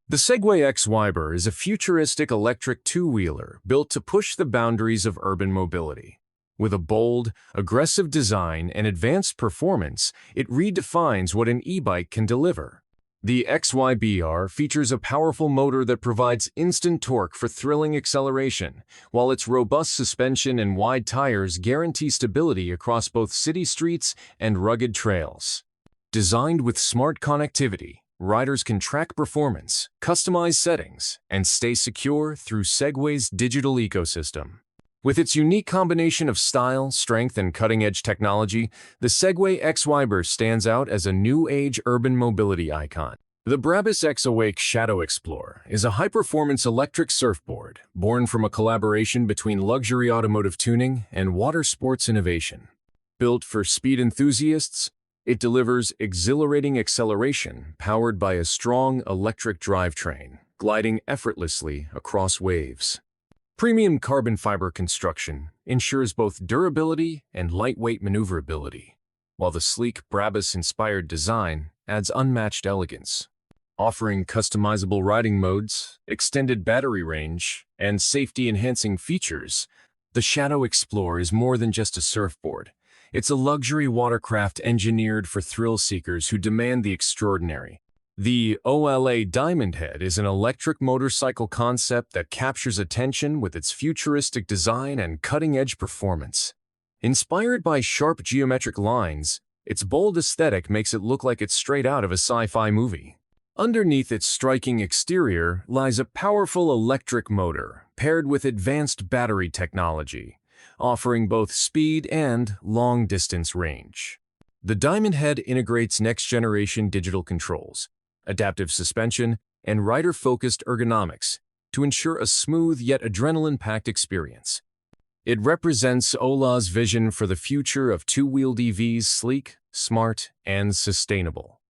The Segway X-Wiber is a futuristic electric two-wheeler built to push the boundaries of urban mobility. With a bold, aggressive design and advanced performance, it redefines what an e-bike can deliver. The XYBR features a powerful motor that provides instant torque for thrilling acceleration, while its robust suspension and wide tires guarantee stability across both city streets and rugged trails. Designed with smart connectivity, riders can track performance, customize settings, and stay secure through Segway's digital ecosystem. With its unique combination of style, strength, and cutting-edge technology, the Segway X-Wiber stands out as a new-age urban mobility icon. The Brabus X Awake Shadow Explorer is a high-performance electric surfboard born from a collaboration between luxury automotive tuning and water sports innovation. Built for speed enthusiasts, it delivers exhilarating acceleration powered by a strong electric drivetrain, gliding effortlessly across waves. Premium carbon fiber construction ensures both durability and lightweight maneuverability, while the sleek Brabus-inspired design adds unmatched elegance. Offering customizable riding modes, extended battery range, and safety-enhancing features, the Shadow Explorer is more than just a surfboard. It's a luxury watercraft engineered for thrill-seekers who demand the extraordinary. The OLA Diamond Head is an electric motorcycle concept that captures attention with its futuristic design and cutting-edge performance. Inspired by sharp geometric lines, its bold aesthetic makes it look like it's straight out of a sci-fi movie. Underneath its striking exterior lies a powerful electric motor paired with advanced battery technology, offering both speed and long-distance range. The Diamond Head integrates next-generation digital controls, adaptive suspension, and rider-focused ergonomics to ensure a smooth yet adrenaline-packed experience. It represents OLA's vision for the future of two-wheeled EVs: sleek, smart, and sustainable.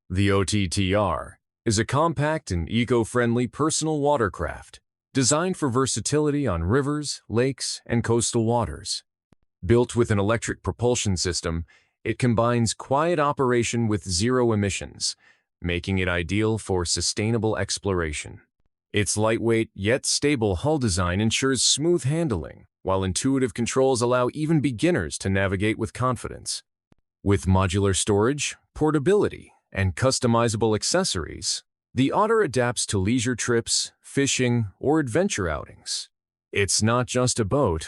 The OTTR is a compact and eco-friendly personal watercraft designed for versatility on rivers, lakes, and coastal waters. Built with an electric propulsion system, it combines quiet operation with zero emissions, making it ideal for sustainable exploration. Its lightweight yet stable hull design ensures smooth handling, while intuitive controls allow even beginners to navigate with confidence. With modular storage, portability, and customizable accessories, the Otter adapts to leisure trips, fishing, or adventure outings. It's not just a boat,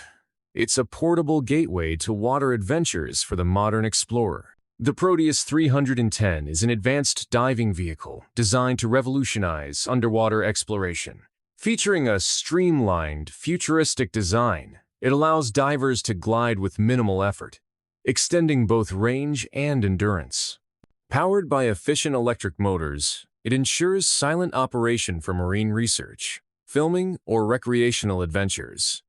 it's a portable gateway to water adventures for the modern explorer. The Proteus 310 is an advanced diving vehicle designed to revolutionize underwater exploration. Featuring a streamlined, futuristic design, it allows divers to glide with minimal effort, extending both range and endurance. Powered by efficient electric motors, it ensures silent operation for marine research, filming, or recreational adventures.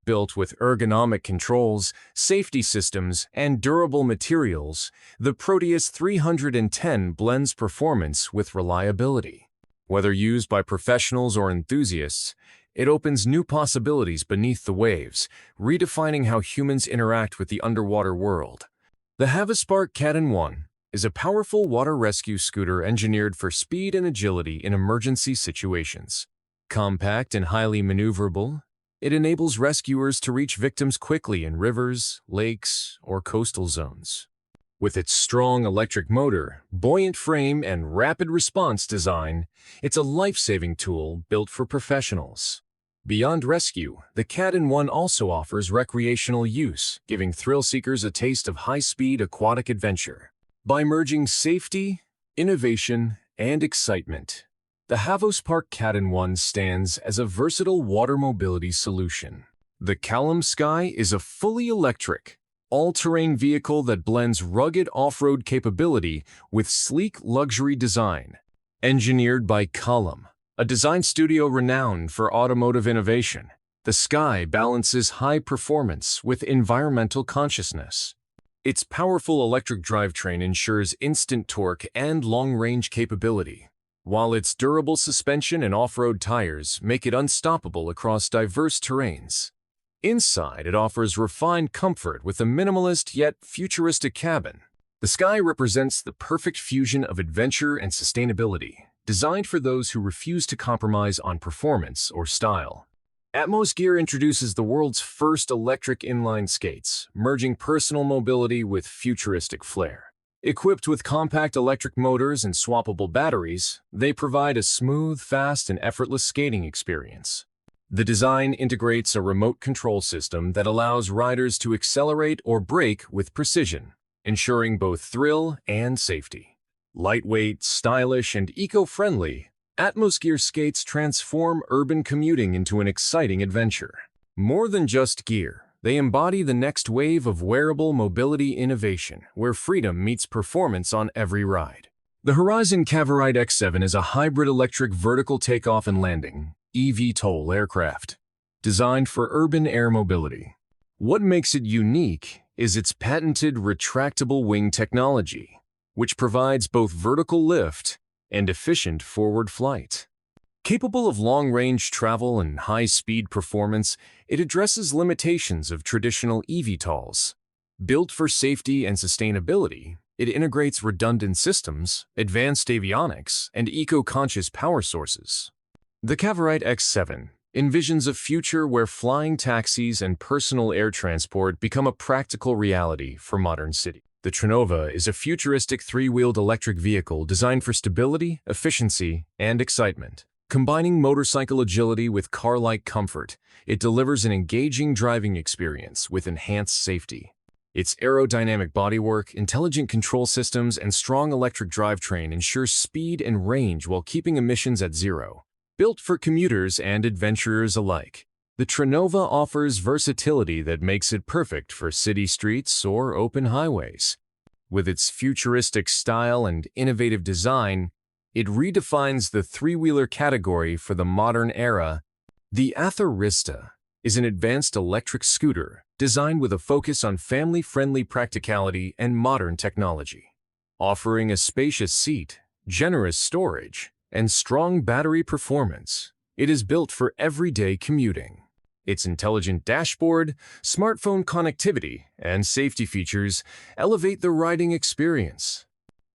Built with ergonomic controls, safety systems, and durable materials, the Proteus 310 blends performance with reliability. Whether used by professionals or enthusiasts, it opens new possibilities beneath the waves, redefining how humans interact with the underwater world. The Havaspark Cadden 1 is a powerful water rescue scooter engineered for speed and agility in emergency situations. Compact and highly maneuverable, it enables rescuers to reach victims quickly in rivers, lakes, or coastal zones. With its strong electric motor, buoyant frame, and rapid response design, it's a life-saving tool built for professionals. Beyond rescue, the Cadden 1 also offers recreational use, giving thrill-seekers a taste of high-speed aquatic adventure. By merging safety, innovation, and excitement, the Havaspark Cadden 1 stands as a versatile water mobility solution. The Callum Sky is a fully electric, all-terrain vehicle that blends rugged off-road capability with sleek luxury design. Engineered by Callum, a design studio renowned for automotive innovation, the Sky balances high performance with environmental consciousness. Its powerful electric drivetrain ensures instant torque and long-range capability, while its durable suspension and off-road tires make it unstoppable across diverse terrains. Inside, it offers refined comfort with a minimalist yet futuristic cabin. The Sky represents the perfect fusion of adventure and sustainability, designed for those who refuse to compromise on performance or style. Atmos Gear introduces the world's first electric inline skates, merging personal mobility with futuristic flair. Equipped with compact electric motors and swappable batteries, they provide a smooth, fast, and effortless skating experience. The design integrates a remote control system that allows riders to accelerate or brake with precision, ensuring both thrill and safety. Lightweight, stylish, and eco-friendly, Atmos Gear skates transform urban commuting into an exciting adventure. More than just gear, they embody the next wave of wearable mobility innovation, where freedom meets performance on every ride. The Horizon Cavorite X7 is a hybrid electric vertical takeoff and landing (eVTOL) aircraft, designed for urban air mobility. What makes it unique is its patented retractable wing technology, which provides both vertical lift and efficient forward flight. Capable of long-range travel and high-speed performance, it addresses limitations of traditional eVTOLs. Built for safety and sustainability, it integrates redundant systems, advanced avionics, and eco-conscious power sources. The Cavorite X7 envisions a future where flying taxis and personal air transport become a practical reality for modern cities. The Trinova is a futuristic three-wheeled electric vehicle designed for stability, efficiency, and excitement. Combining motorcycle agility with car-like comfort, it delivers an engaging driving experience with enhanced safety. Its aerodynamic bodywork, intelligent control systems, and strong electric drivetrain ensure speed and range while keeping emissions at zero. Built for commuters and adventurers alike, the Trinova offers versatility that makes it perfect for city streets or open highways. With its futuristic style and innovative design, it redefines the three-wheeler category for the modern era. The Atherista is an advanced electric scooter designed with a focus on family-friendly practicality and modern technology. Offering a spacious seat, generous storage, and strong battery performance, it is built for everyday commuting. Its intelligent dashboard, smartphone connectivity, and safety features elevate the riding experience.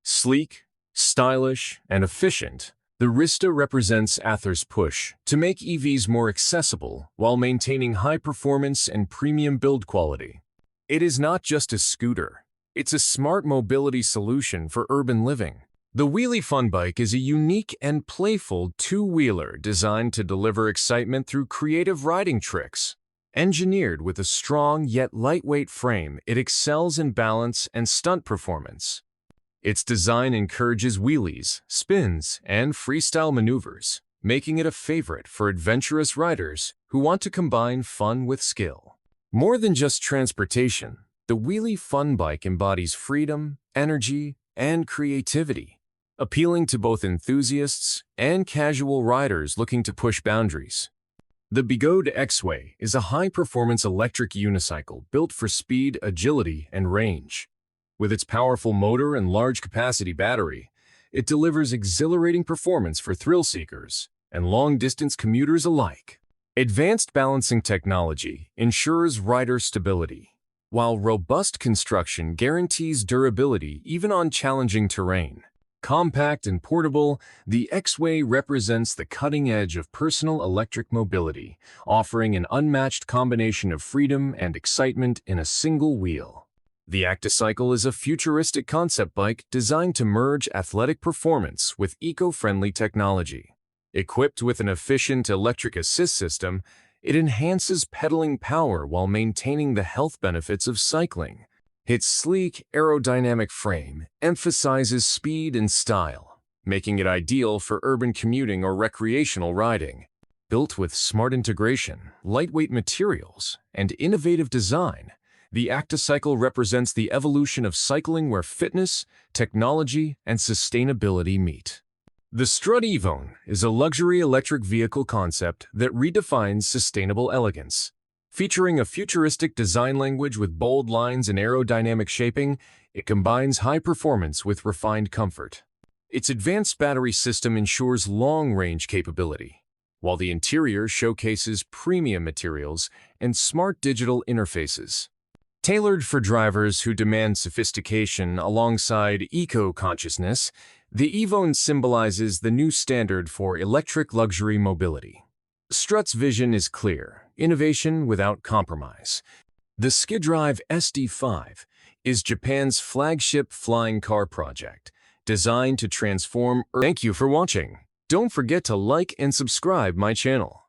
Sleek, stylish, and efficient, the Rista represents Ather's push to make EVs more accessible while maintaining high performance and premium build quality. It is not just a scooter, it's a smart mobility solution for urban living. The Wheelie Fun Bike is a unique and playful two-wheeler designed to deliver excitement through creative riding tricks. Engineered with a strong yet lightweight frame, it excels in balance and stunt performance. Its design encourages wheelies, spins, and freestyle maneuvers, making it a favorite for adventurous riders who want to combine fun with skill. More than just transportation, the Wheelie Fun Bike embodies freedom, energy, and creativity, appealing to both enthusiasts and casual riders looking to push boundaries. The Bigode X-Way is a high-performance electric unicycle built for speed, agility, and range. With its powerful motor and large-capacity battery, it delivers exhilarating performance for thrill-seekers and long-distance commuters alike. Advanced balancing technology ensures rider stability, while robust construction guarantees durability even on challenging terrain. Compact and portable, the X-Way represents the cutting edge of personal electric mobility, offering an unmatched combination of freedom and excitement in a single wheel. The Acticycle is a futuristic concept bike designed to merge athletic performance with eco-friendly technology. Equipped with an efficient electric assist system, it enhances pedaling power while maintaining the health benefits of cycling. Its sleek, aerodynamic frame emphasizes speed and style, making it ideal for urban commuting or recreational riding. Built with smart integration, lightweight materials, and innovative design, the Acticycle represents the evolution of cycling where fitness, technology, and sustainability meet. The Strut Evone is a luxury electric vehicle concept that redefines sustainable elegance. Featuring a futuristic design language with bold lines and aerodynamic shaping, it combines high performance with refined comfort. Its advanced battery system ensures long-range capability, while the interior showcases premium materials and smart digital interfaces. Tailored for drivers who demand sophistication alongside eco-consciousness, The Evone symbolizes the new standard for electric luxury mobility. Strut's vision is clear: innovation without compromise. The SkiDrive SD5 is Japan's flagship flying car project, designed to transform. Thank you for watching. Don't forget to like and subscribe my channel.